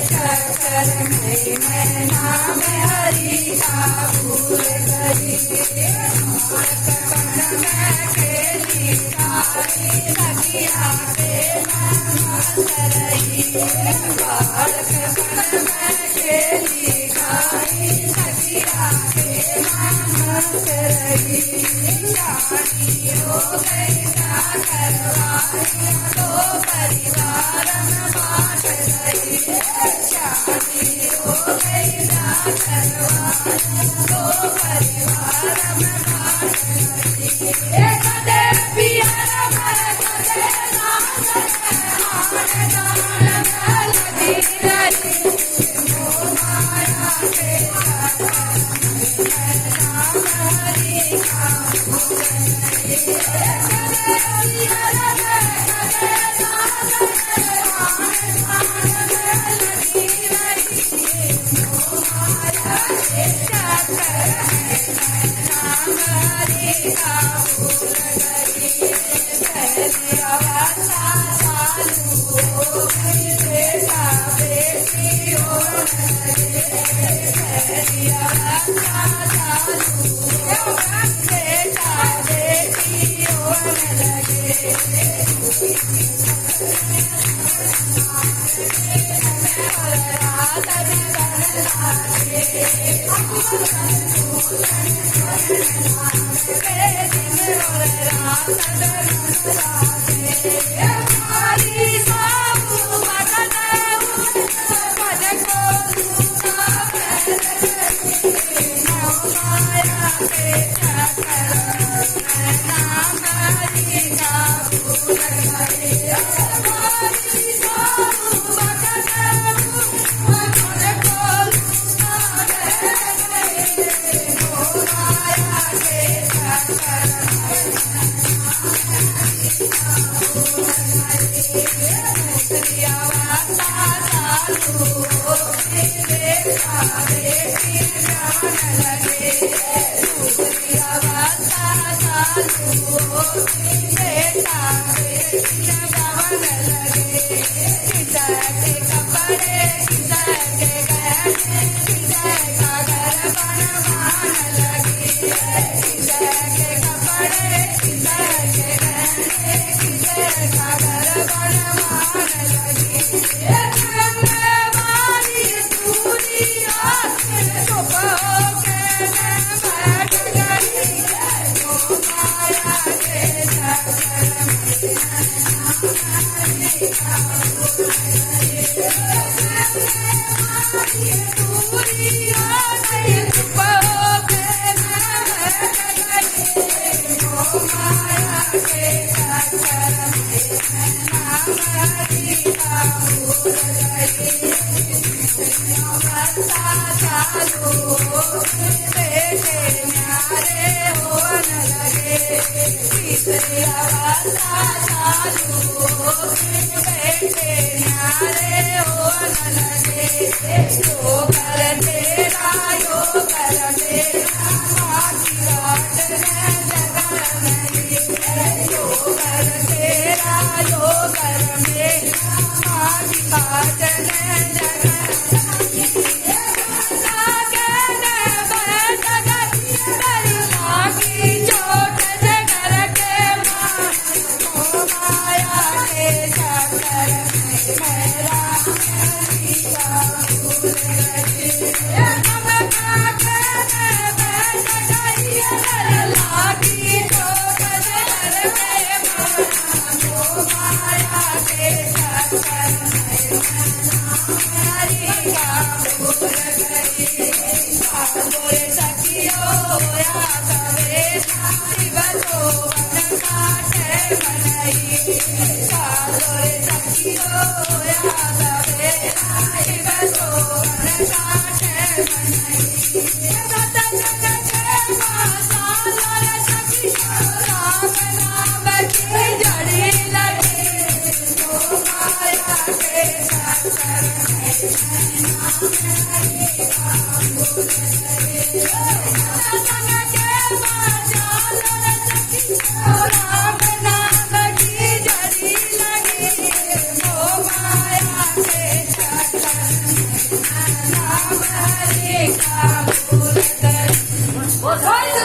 चक्कर में नाम हरि का भूल गई बालकपन में खेली सारी सखिया के मन मस्त रही बालकपन में खेली सारी सखिया के मन मस्त रही शादी हो गई ना करवाई तो परिवार में बांट गई शादी हो गई ना करवाई तो परिवार में बांट गई कदे पियर में कदे नाम लगी रही माया के नाम हरि का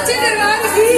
सच्चे दरबार की